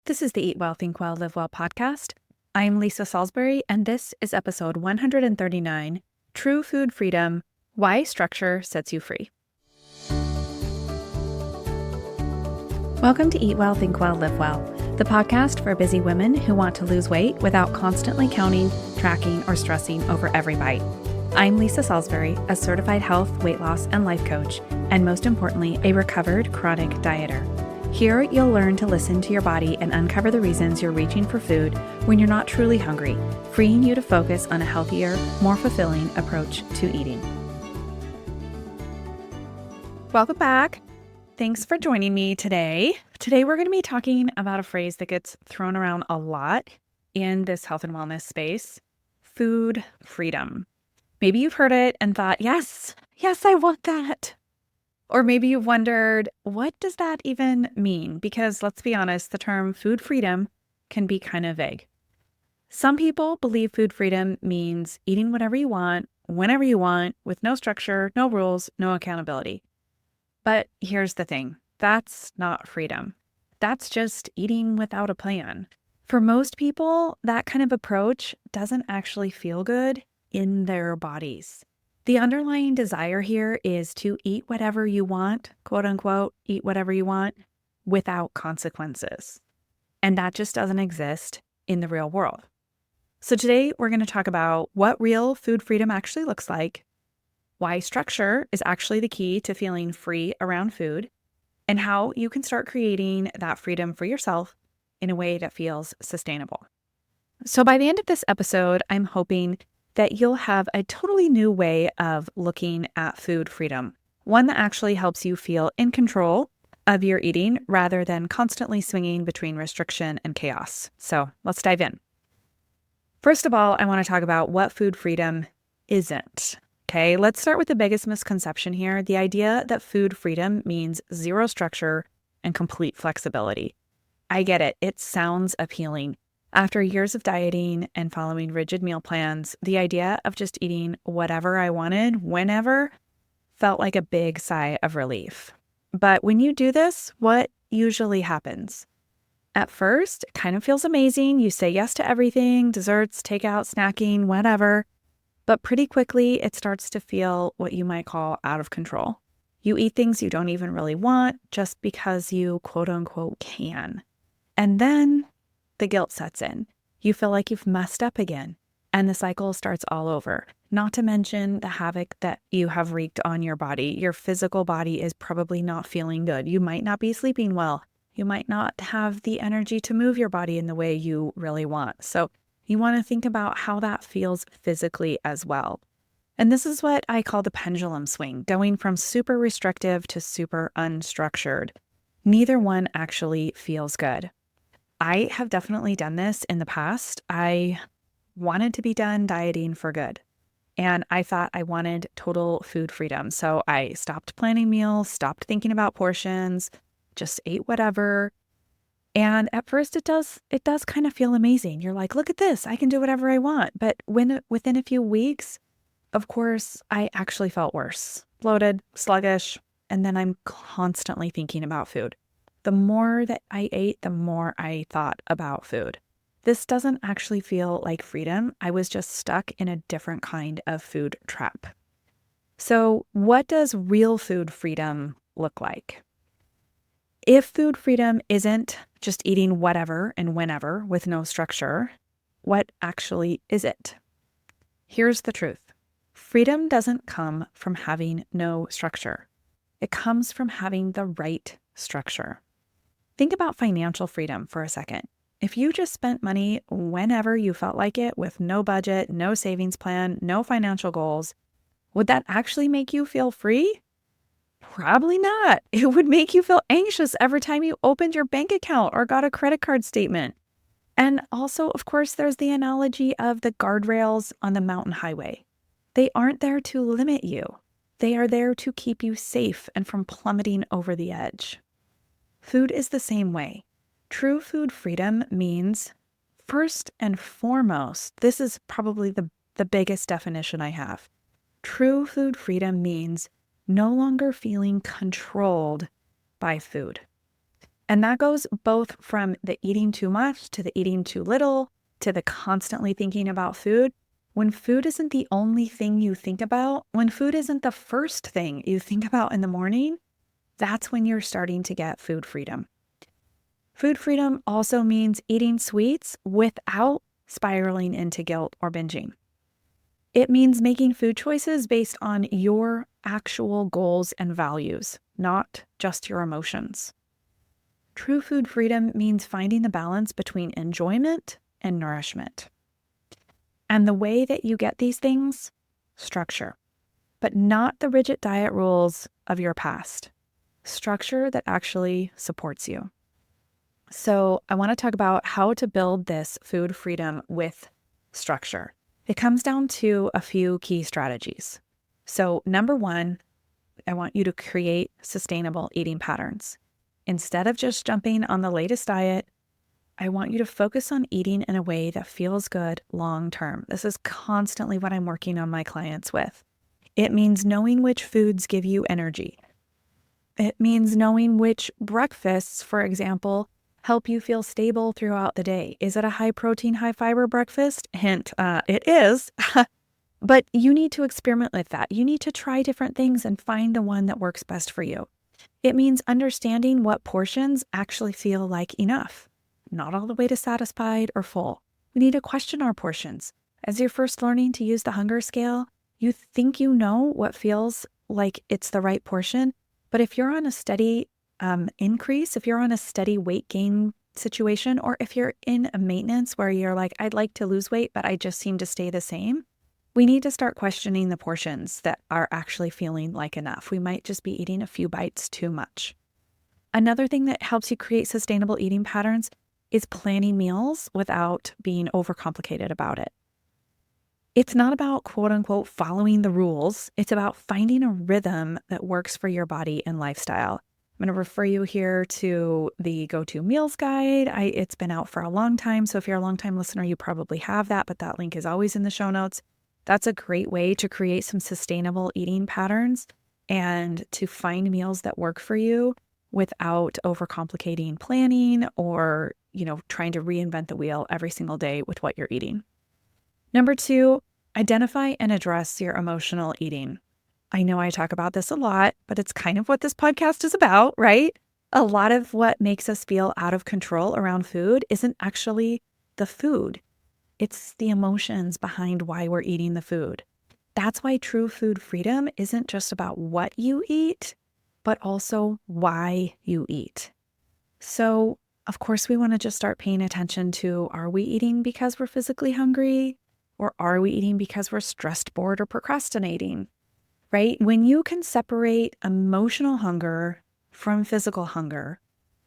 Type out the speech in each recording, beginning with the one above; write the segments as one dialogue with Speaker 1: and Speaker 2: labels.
Speaker 1: This is the Eat Well, Think Well, Live Well podcast. I'm Lisa Salisbury, and this is episode 139, True Food Freedom, Why Structure Sets You Free. Welcome to Eat Well, Think Well, Live Well, the podcast for busy women who want to lose weight without constantly counting, tracking, or stressing over every bite. I'm Lisa Salisbury, a certified health, weight loss, and life coach, and most importantly, a recovered chronic dieter. Here, you'll learn to listen to your body and uncover the reasons you're reaching for food when you're not truly hungry, freeing you to focus on a healthier, more fulfilling approach to eating. Welcome back. Thanks for joining me today. Today, we're going to be talking about a phrase that gets thrown around a lot in this health and wellness space, food freedom. Maybe you've heard it and thought, yes, I want that. Or maybe you've wondered, what does that even mean? Because let's be honest, the term food freedom can be kind of vague. Some people believe food freedom means eating whatever you want, whenever you want, with no structure, no rules, no accountability. But here's the thing, that's not freedom. That's just eating without a plan. For most people, that kind of approach doesn't actually feel good in their bodies. The underlying desire here is to eat whatever you want, quote unquote, eat whatever you want without consequences. And that just doesn't exist in the real world. So today we're going to talk about what real food freedom actually looks like, why structure is actually the key to feeling free around food, and how you can start creating that freedom for yourself in a way that feels sustainable. So by the end of this episode, I'm hoping that you'll have a totally new way of looking at food freedom, one that actually helps you feel in control of your eating rather than constantly swinging between restriction and chaos. So let's dive in. First of all, I want to talk about what food freedom isn't. Okay, let's start with the biggest misconception here, the idea that food freedom means zero structure and complete flexibility. I get it. It sounds appealing. After years of dieting and following rigid meal plans, the idea of just eating whatever I wanted, whenever, felt like a big sigh of relief. But when you do this, what usually happens? At first, it kind of feels amazing. You say yes to everything, desserts, takeout, snacking, whatever. But pretty quickly, it starts to feel what you might call out of control. You eat things you don't even really want just because you quote unquote can. And then the guilt sets in. You feel like you've messed up again, and the cycle starts all over. Not to mention the havoc that you have wreaked on your body. Your physical body is probably not feeling good. You might not be sleeping well. You might not have the energy to move your body in the way you really want. So you want to think about how that feels physically as well. And this is what I call the pendulum swing, going from super restrictive to super unstructured. Neither one actually feels good. I have definitely done this in the past. I wanted to be done dieting for good, and I thought I wanted total food freedom. So I stopped planning meals, stopped thinking about portions, just ate whatever. And at first it does kind of feel amazing. You're like, look at this, I can do whatever I want. But within a few weeks, of course, I actually felt worse, bloated, sluggish, and then I'm constantly thinking about food. The more that I ate, the more I thought about food. This doesn't actually feel like freedom. I was just stuck in a different kind of food trap. So what does real food freedom look like? If food freedom isn't just eating whatever and whenever with no structure, what actually is it? Here's the truth. Freedom doesn't come from having no structure. It comes from having the right structure. Think about financial freedom for a second. If you just spent money whenever you felt like it with no budget, no savings plan, no financial goals, would that actually make you feel free? Probably not. It would make you feel anxious every time you opened your bank account or got a credit card statement. And also, of course, there's the analogy of the guardrails on the mountain highway. They aren't there to limit you. They are there to keep you safe and from plummeting over the edge. Food is the same way. True food freedom means, first and foremost, this is probably the biggest definition I have. True food freedom means no longer feeling controlled by food. And that goes both from the eating too much to the eating too little to the constantly thinking about food. When food isn't the only thing you think about, when food isn't the first thing you think about in the morning, that's when you're starting to get food freedom. Food freedom also means eating sweets without spiraling into guilt or binging. It means making food choices based on your actual goals and values, not just your emotions. True food freedom means finding the balance between enjoyment and nourishment. And the way that you get these things, structure, but not the rigid diet rules of your past. Structure that actually supports you. So I want to talk about how to build this food freedom with structure. It comes down to a few key strategies. So number one, I want you to create sustainable eating patterns. Instead of just jumping on the latest diet, I want you to focus on eating in a way that feels good long term. This is constantly what I'm working on my clients with. It means knowing which foods give you energy. It means knowing which breakfasts, for example, help you feel stable throughout the day. Is it a high protein, high fiber breakfast? Hint, it is. But you need to experiment with that. You need to try different things and find the one that works best for you. It means understanding what portions actually feel like enough, not all the way to satisfied or full. We need to question our portions. As you're first learning to use the hunger scale, you think you know what feels like it's the right portion. But if you're on a steady increase, if you're on a steady weight gain situation, or if you're in a maintenance where you're like, I'd like to lose weight, but I just seem to stay the same, we need to start questioning the portions that are actually feeling like enough. We might just be eating a few bites too much. Another thing that helps you create sustainable eating patterns is planning meals without being overcomplicated about it. It's not about quote unquote following the rules. It's about finding a rhythm that works for your body and lifestyle. I'm going to refer you here to the Go-To Meals Guide. It's been out for a long time, so if you're a long-time listener, you probably have that, but that link is always in the show notes. That's a great way to create some sustainable eating patterns and to find meals that work for you without overcomplicating planning or, trying to reinvent the wheel every single day with what you're eating. Number two, identify and address your emotional eating. I know I talk about this a lot, but it's kind of what this podcast is about, right? A lot of what makes us feel out of control around food isn't actually the food. It's the emotions behind why we're eating the food. That's why true food freedom isn't just about what you eat, but also why you eat. So, of course, we want to just start paying attention to, are we eating because we're physically hungry? Or are we eating because we're stressed, bored, or procrastinating? Right? When you can separate emotional hunger from physical hunger,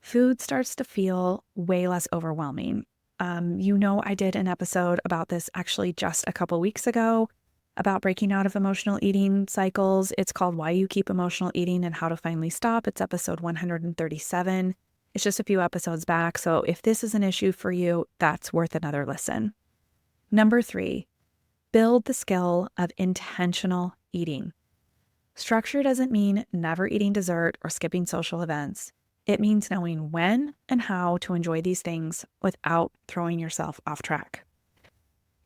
Speaker 1: food starts to feel way less overwhelming. I did an episode about this actually just a couple weeks ago about breaking out of emotional eating cycles. It's called Why You Keep Emotional Eating and How to Finally Stop. It's episode 137. It's just a few episodes back. So if this is an issue for you, that's worth another listen. Number three, build the skill of intentional eating. Structure doesn't mean never eating dessert or skipping social events. It means knowing when and how to enjoy these things without throwing yourself off track.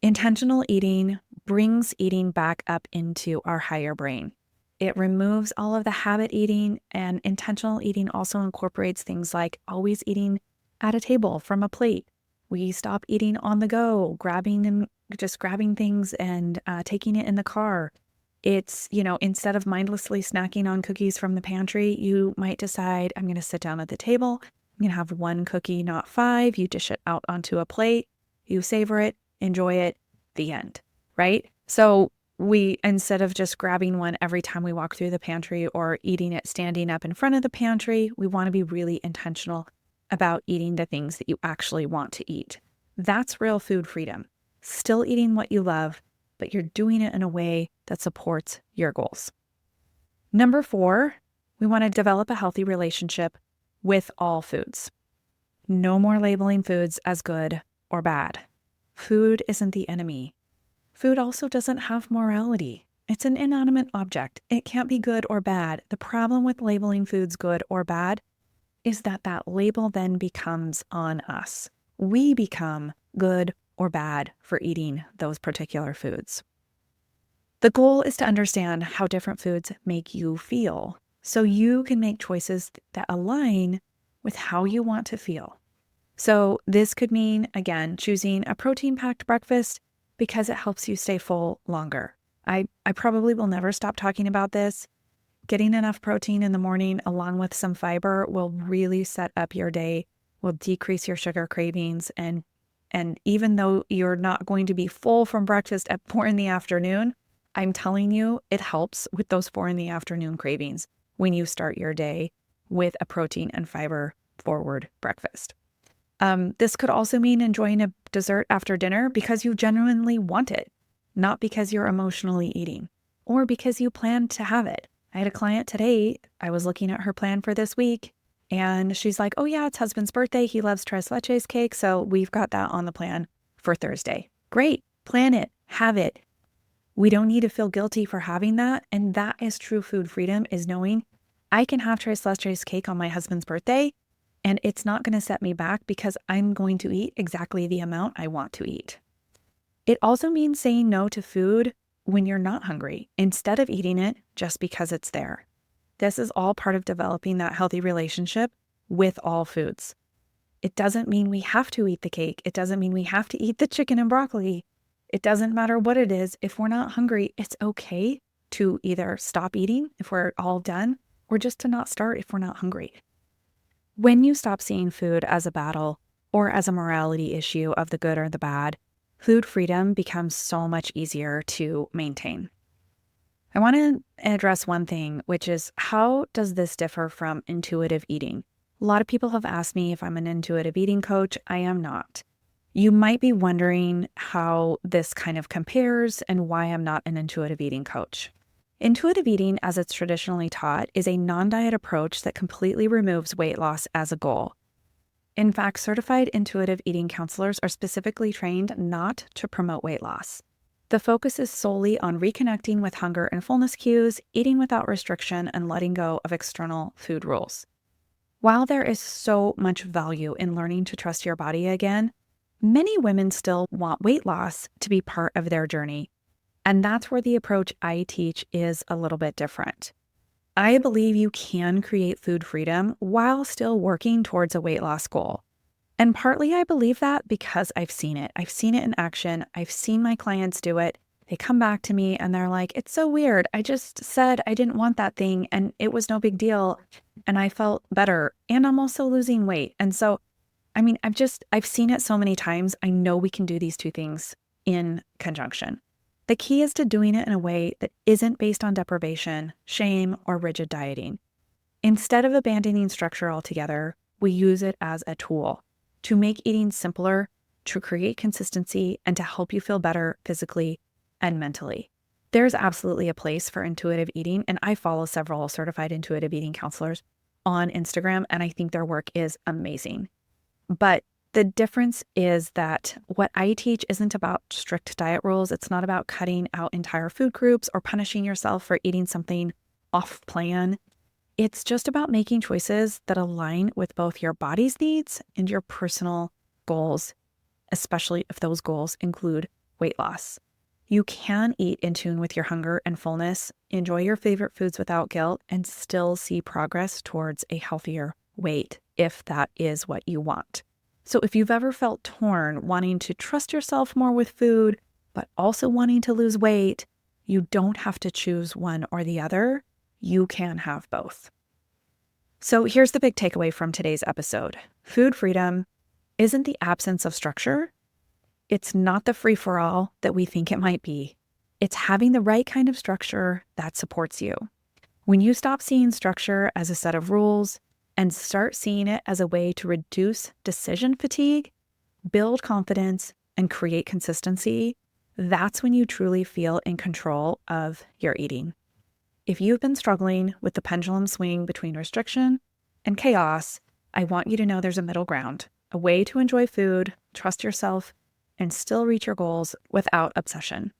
Speaker 1: Intentional eating brings eating back up into our higher brain. It removes all of the habit eating, and intentional eating also incorporates things like always eating at a table from a plate. We stop eating on the go, grabbing things and taking it in the car. It's, instead of mindlessly snacking on cookies from the pantry, you might decide, I'm going to sit down at the table. I'm going to have one cookie, not five. You dish it out onto a plate. You savor it, enjoy it, the end, right? So we, instead of just grabbing one every time we walk through the pantry or eating it standing up in front of the pantry, we want to be really intentional about eating the things that you actually want to eat. That's real food freedom. Still eating what you love, but you're doing it in a way that supports your goals. Number four, we want to develop a healthy relationship with all foods. No more labeling foods as good or bad. Food isn't the enemy. Food also doesn't have morality. It's an inanimate object. It can't be good or bad. The problem with labeling foods good or bad is that that label then becomes on us. We become good or bad for eating those particular foods. The goal is to understand how different foods make you feel so you can make choices that align with how you want to feel. So this could mean, again, choosing a protein-packed breakfast because it helps you stay full longer. I probably will never stop talking about this. Getting enough protein in the morning along with some fiber will really set up your day, will decrease your sugar cravings. And even though you're not going to be full from breakfast at 4 in the afternoon, I'm telling you, it helps with those 4 in the afternoon cravings when you start your day with a protein and fiber forward breakfast. This could also mean enjoying a dessert after dinner because you genuinely want it, not because you're emotionally eating or because you plan to have it. I had a client today, I was looking at her plan for this week, and she's like, oh yeah, it's husband's birthday. He loves tres leches cake, so we've got that on the plan for Thursday. Great, plan it, have it. We don't need to feel guilty for having that, and that is true food freedom, is knowing I can have tres leches cake on my husband's birthday, and it's not going to set me back because I'm going to eat exactly the amount I want to eat. It also means saying no to food when you're not hungry, instead of eating it just because it's there. This is all part of developing that healthy relationship with all foods. It doesn't mean we have to eat the cake. It doesn't mean we have to eat the chicken and broccoli. It doesn't matter what it is. If we're not hungry, it's okay to either stop eating if we're all done or just to not start if we're not hungry. When you stop seeing food as a battle or as a morality issue of the good or the bad, food freedom becomes so much easier to maintain. I want to address one thing, which is how does this differ from intuitive eating? A lot of people have asked me if I'm an intuitive eating coach. I am not. You might be wondering how this kind of compares and why I'm not an intuitive eating coach. Intuitive eating, as it's traditionally taught, is a non-diet approach that completely removes weight loss as a goal. In fact, certified intuitive eating counselors are specifically trained not to promote weight loss. The focus is solely on reconnecting with hunger and fullness cues, eating without restriction, and letting go of external food rules. While there is so much value in learning to trust your body again, many women still want weight loss to be part of their journey. And that's where the approach I teach is a little bit different. I believe you can create food freedom while still working towards a weight loss goal. And partly I believe that because I've seen it. I've seen it in action. I've seen my clients do it. They come back to me and they're like, it's so weird. I just said I didn't want that thing and it was no big deal. And I felt better. And I'm also losing weight. And so, I've seen it so many times. I know we can do these two things in conjunction. The key is to doing it in a way that isn't based on deprivation, shame, or rigid dieting. Instead of abandoning structure altogether, we use it as a tool to make eating simpler, to create consistency, and to help you feel better physically and mentally. There's absolutely a place for intuitive eating, and I follow several certified intuitive eating counselors on Instagram, and I think their work is amazing. But the difference is that what I teach isn't about strict diet rules. It's not about cutting out entire food groups or punishing yourself for eating something off plan. It's just about making choices that align with both your body's needs and your personal goals, especially if those goals include weight loss. You can eat in tune with your hunger and fullness, enjoy your favorite foods without guilt, and still see progress towards a healthier weight if that is what you want. So if you've ever felt torn, wanting to trust yourself more with food, but also wanting to lose weight, you don't have to choose one or the other. You can have both. So here's the big takeaway from today's episode. Food freedom isn't the absence of structure. It's not the free-for-all that we think it might be. It's having the right kind of structure that supports you. When you stop seeing structure as a set of rules and start seeing it as a way to reduce decision fatigue, build confidence, and create consistency, that's when you truly feel in control of your eating. If you've been struggling with the pendulum swing between restriction and chaos, I want you to know there's a middle ground, a way to enjoy food, trust yourself, and still reach your goals without obsession.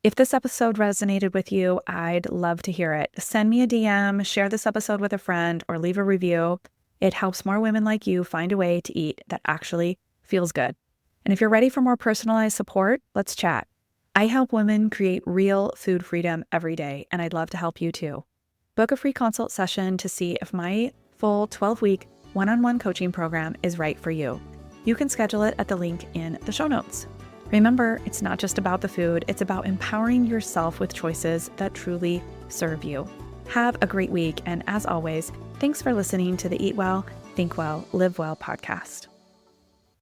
Speaker 1: If this episode resonated with you, I'd love to hear it. Send me a DM, share this episode with a friend, or leave a review. It helps more women like you find a way to eat that actually feels good. And if you're ready for more personalized support, let's chat. I help women create real food freedom every day, and I'd love to help you too. Book a free consult session to see if my full 12-week one-on-one coaching program is right for you. You can schedule it at the link in the show notes. Remember, it's not just about the food, it's about empowering yourself with choices that truly serve you. Have a great week, and as always, thanks for listening to the Eat Well, Think Well, Live Well podcast.